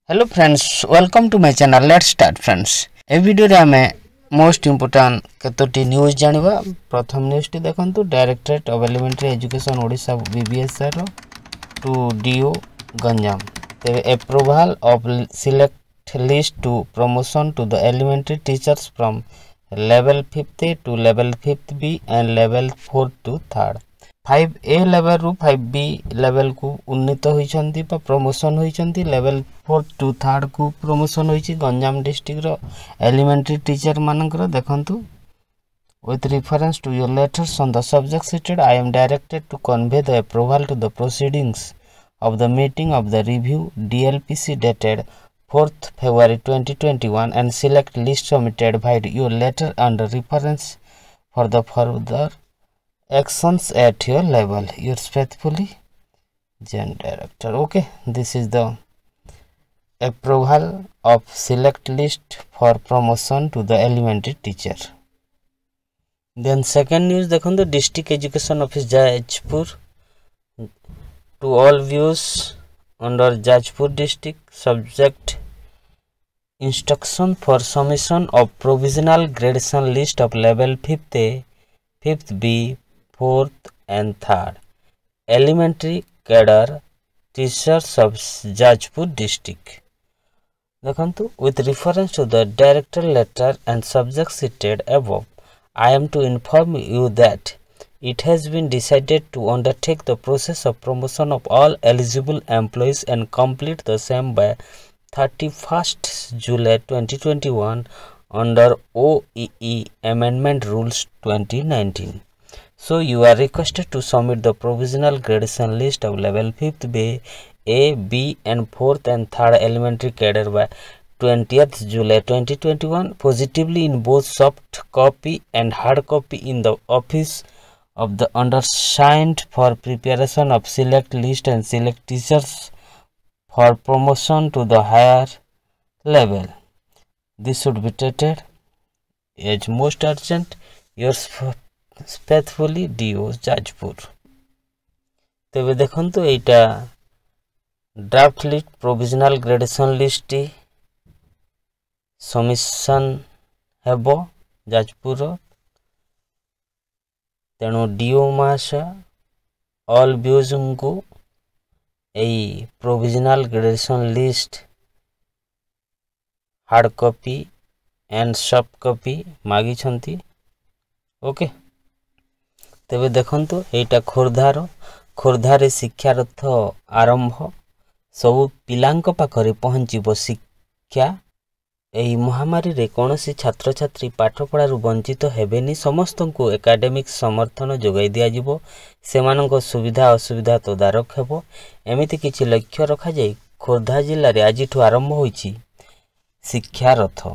Hello friends, welcome to my channel. Let's start friends. ए video रे हमें most important केतोटी न्यूज़ जानिबा। प्रथम न्यूज़ टी देखंतु directorate of elementary education Odisha BBSR to DO Ganjam तेरे approval of select list to promotion to the elementary teachers from level 5th to level 5th B and level 4 to 3rd 5A level रु 5B level को उन्नीत होइछंती पा promotion होइछंती। Level 4 to 3rd को promotion होइछि Ganjam district रो elementary teacher मानकर। देखंतु with reference to your letters on the subject cited, I am directed to convey the approval to the proceedings of the meeting of the review DLPC dated 4th February 2021 and select list submitted by your letter under reference for the further actions at your level. Yours faithfully, Jen Director. Okay, this is the approval of select list for promotion to the elementary teacher. Then second news देखो तो district education office Jajpur to all views under Jajpur district subject instruction for submission of provisional gradation list of level 5th B 4th and 3rd elementary cadre teachers of Jajpur district. देखंतु with reference to the director letter and subject cited above, I am to inform you that it has been decided to undertake the process of promotion of all eligible employees and complete the same by 31st July 2021 under OEE Amendment Rules 2019. So you are requested to submit the provisional gradation list of level 5th A, B and 4th and 3rd elementary cadre by 20th July 2021 positively in both soft copy and hard copy in the office of the undersigned for preparation of select list and select teachers for promotion to the higher level. This should be treated as most urgent. Yours faithfully DO Jajpur. तेबे देखंतु एटा draft list provisional gradation list submission हेबो जाजपुर। तेणु DO महाशय all views को एई provisional gradation list hard copy and soft copy मागी छंती। ओके, तेबे देखंतु एटा खोर्धारे शिक्षारथ आरंभ सबु पिलांक पाखरे पहुँचीबो शिक्षा। एही महामारी रे कोनोसी छात्र छात्री पाठ पढ़ारु वंचित हेबेनी। समस्त को एकाडेमिक समर्थन जोगाई दिया जिवो। सेमानक सुविधा असुविधा तदारक हेबो। एमिति किछि लक्ष्य रखा जाय खोर्धा जिल्ला रे आजिठु आरंभ होईछि शिक्षारथ।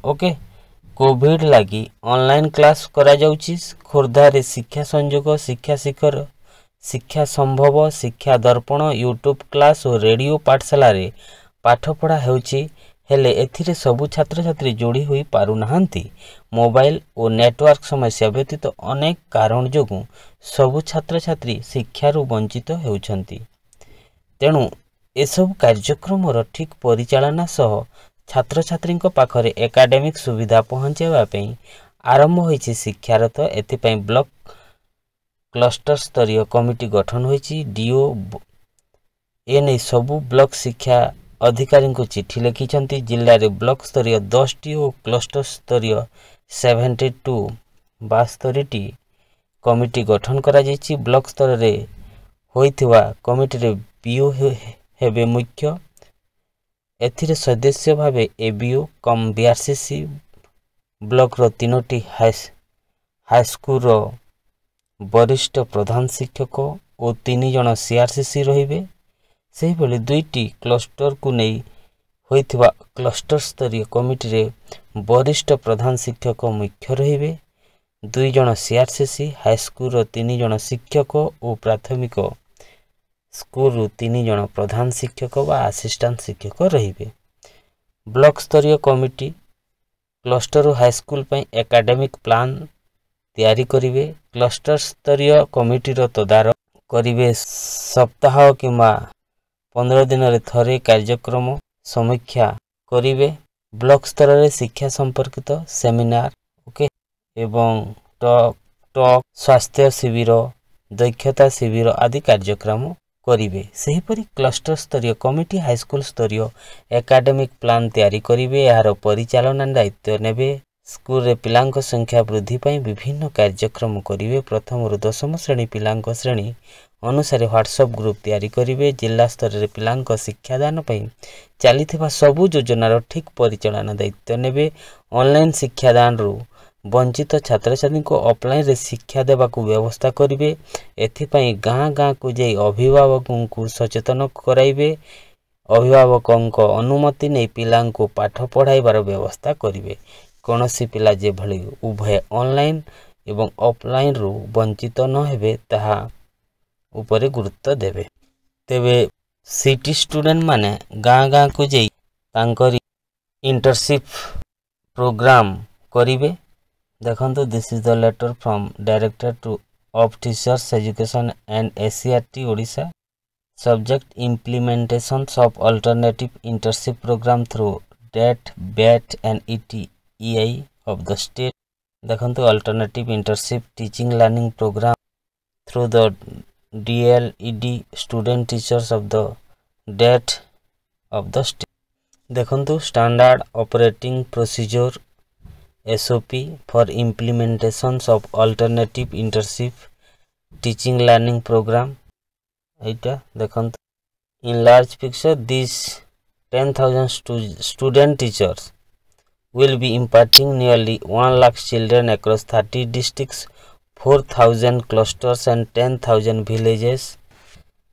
ओके, कोविड लगी ऑनलाइन क्लास करा जाउछि। खोर्धा रे शिक्षा संयोग, शिक्षा शिखर, शिक्षा संभव, शिक्षा दर्पण, यूट्यूब क्लास और रेडियो पाठशाला रे पाठ पढ़ा हेउछि। हेले एथिरे सबु छात्र छात्री जोड़ी होई पारु नाहंती। मोबाइल और नेटवर्क समस्या व्यतीत अनेक कारण जोगु सबु छात्र छात्री शिक्षारु वंचित हेउछंती। तेणु एसबु कार्यक्रम रो ठीक परिचालना सह छात्र छात्री पाखरे एकाडेमिक सुविधा पहुँचाइबा पई आरंभ होईछि शिक्षारथ। एथिपई ब्लॉक क्लस्टर स्तरीय कमिटी गठन होईछि। डीओ एने सबु ब्लॉक शिक्षा अधिकारी को चिठी लिखिछंती। जिल्ला रे ब्लॉक स्तरीय 10 टी और क्लस्टर स्तरीय 72 टी कमिटी गठन करा जायछि। ब्लॉक स्तर रे होइथिवा कमिटी रे बीओ हेबे मुख्य। एथिरे सदस्य भावे एबीओ कम बीआरसीसी ब्लॉक रो 3टी हाईस्कूल रो वरिष्ठ प्रधान शिक्षक और 3 जन सीआरसीसी रहिबे। सेही बेले 2टी क्लस्टर को नहीं होइथिवा क्लस्टर स्तरीय कमिटी रे वरिष्ठ प्रधान शिक्षक मुख्य रहिबे। 2 जन सीआरसीसी हाईस्कूल रो 3 जन शिक्षक और प्राथमिक स्कूल 3 जन प्रधान शिक्षक व असिस्टेंट शिक्षक रहिबे। ब्लॉक स्तरीय कमिटी क्लस्टर और हाईस्कूल पई एकाडेमिक प्लान तैयारी करिवे। क्लस्टर स्तरीय कमिटी रो तदारक करिवे। सप्ताह किंवा 15 दिन रे थरे कार्यक्रम समीक्षा करिवे ब्लॉक स्तर रे शिक्षा संपर्कित सेमिनार ओके एवं टॉक स्वास्थ्य शिविर दक्षता शिविर आदि कार्यक्रम करिवे सेहीपरि क्लस्टर स्तरीय कमिटी हाईस्कूल स्तरीय एकाडेमिक प्लान तैयारी करिवे यार परिचालन दायित्व नेबे स्कूल रे पिलांक संख्या वृद्धि पई विभिन्न कार्यक्रम करिवे प्रथम रु 10म श्रेणी पिलांक श्रेणी अनुसार व्हाट्सएप ग्रुप तैयारी करिवे जिला स्तर रे पिलांक शिक्षादान पई चलीथिबा सबु योजनार ठीक परिचालन दायित्व नेबे ऑनलाइन शिक्षादान रु वंचित छात्र छात्री को ऑफलाइन रे शिक्षा देबा को व्यवस्था करिवे एथि पई गां गां को जाई अभिभावकों को सचेतन कराइबे अभिभावकों को अनुमति नै पिलांको पाठ पढ़ाइबार व्यवस्था करिवे कोनोसी पिला जे भली उभय ऑनलाइन एवं ऑफलाइन रु वंचित न हेबे ताहा ऊपर गुरुत्व देबे तेबे सिटी स्टूडेंट माने गां गां को जाई तांकरी इंटर्नशिप प्रोग्राम करिवे देखंतु this is the letter from director to of teachers education and SCERT Odisha subject implementation of alternative internship program through DIET बैट and ETEI of the state देखंतु alternative internship teaching learning program through the DLED student teachers of the DIET of the state देखंतु standard operating procedure SOP for implementation of alternative internship teaching learning program एटा देखंतु in large picture this 10,000 student teachers will be imparting nearly 1 lakh children across 30 districts, 4,000 clusters and 10,000 villages.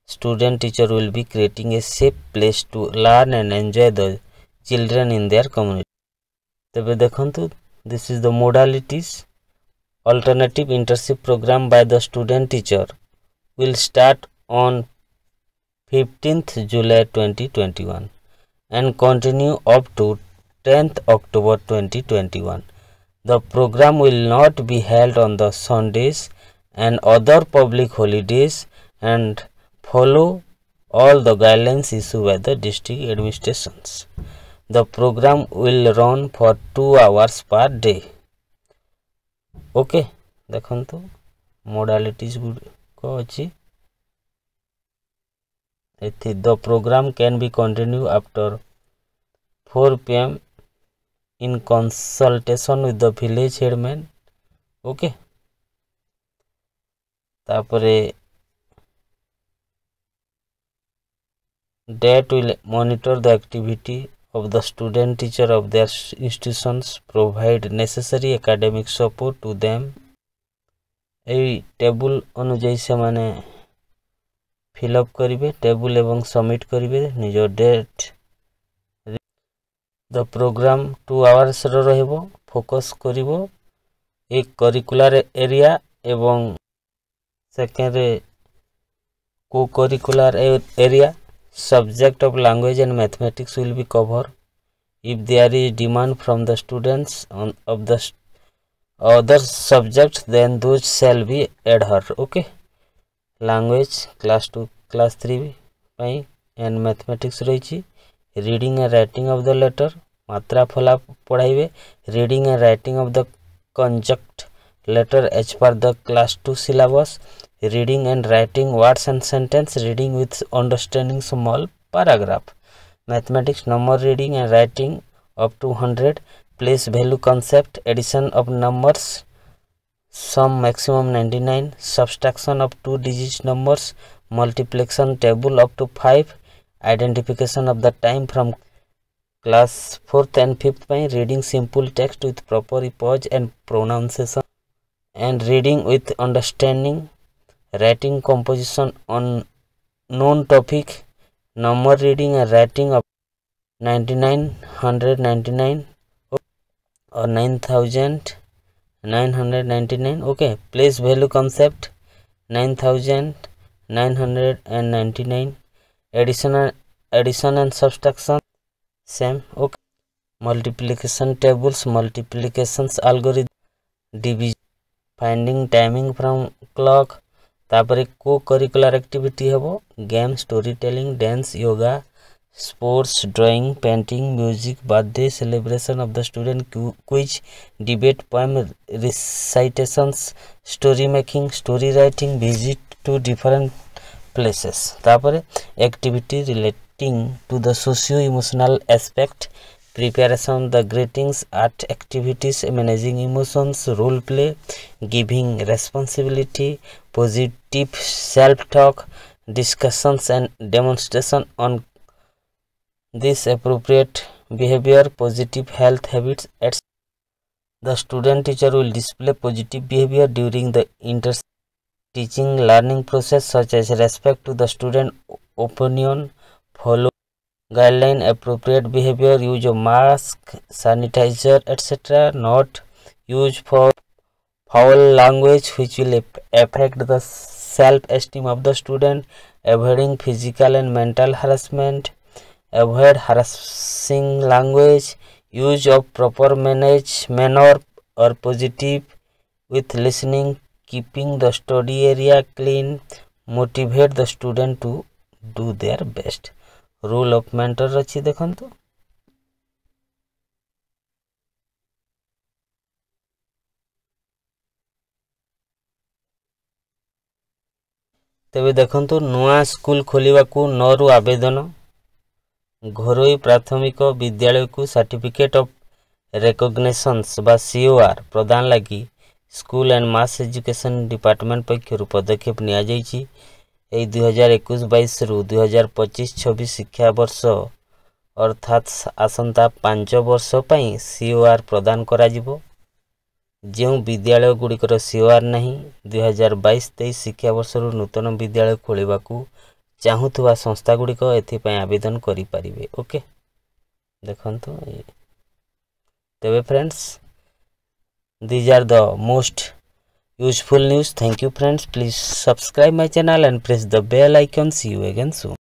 Student teacher will be creating a safe place to learn and enjoy the children in their community. तबे देखंतु this is the modalities. Alternative internship program by the student teacher will start on 15th July 2021 and continue up to 10th October 2021. The program will not be held on the Sundays and other public holidays and follow all the guidelines issued by the district administrations. The program will run for 2 hours per day. Okay, देखंतु modalities को अछि एथि the program can be continued after 4 PM in consultation with the village headman. Okay, तापरे that will monitor the activity of the student teacher of their institutions, provide necessary academic support to them. एई table अनुଯାयी से माने fill up करिवे table एवं submit करिवे निजो डेट द प्रोग्राम 2 आवर्स रो रहबो फोकस करिवो एक करिकुलर एरिया एवं second co-curricular area subject of language and mathematics will be cover if there is demand from the students of the other subjects then those shall be adhered. Okay, language class 2 class 3 पई and mathematics रही reading and writing of the letter मात्रा फला पढ़ाइबे reading and writing of the conjunct letter as per the class 2 syllabus reading and writing words and sentence reading with understanding small paragraph mathematics number reading and writing up to 100 place value concept addition of numbers sum maximum 99 subtraction of 2 digit numbers multiplication table up to 5 identification of the time from class 4th and 5th by reading simple text with proper pause and pronunciation and reading with understanding writing composition on known topic number reading and writing of 99 199 or 9999. Okay, place value concept 9999 addition and subtraction same. Okay, multiplication tables multiplications algorithm division finding timing from clock तापरे को curricular activity हेबो game story telling dance yoga sports, drawing, painting, music, birthday celebration of the student, quiz, debate, poem recitations, story making, story writing, visit to different places. तापर activity relating to the socio-emotional aspect, preparation, the greetings, art activities, managing emotions, role play, giving responsibility, positive self-talk, discussions and demonstration on this appropriate behavior, positive health habits, etc. The student teacher will display positive behavior during the teaching learning process, such as respect to the student opinion, follow guideline, appropriate behavior, use of mask, sanitizer, etc. Not use for foul language which will affect the self-esteem of the student, avoiding physical and mental harassment, avoid harassing language, use of proper manner or positive with listening, keeping the study area clean, motivate the student to do their best. Rule of mentor अच्छी देखंतु तेबे देखंतु नुआ school खोलिबाकू 9 रु आवेदन घरोई प्राथमिक विद्यालय को सर्टिफिकेट ऑफ रिकॉग्निशंस बा सीओआर प्रदान लगी school and mass education department पक्षर पदक्षेप निया जायछि। एई 2021-22 रु 2025-26 शिक्षा वर्ष अर्थात आसंता 5 वर्ष पई सीओआर प्रदान करा जिवो। जो विद्यालय गुड़िकर सीओआर नहीं 2022-23 शिक्षा वर्ष रु नूतन विद्यालय खोलिबाकू चाहूथुवा संस्था गुड़िक एथिपाई आवेदन करि परिबे। ओके देखंतु तेबे friends these are the most useful news. Thank you friends, please subscribe my channel and press the bell icon. See you again soon.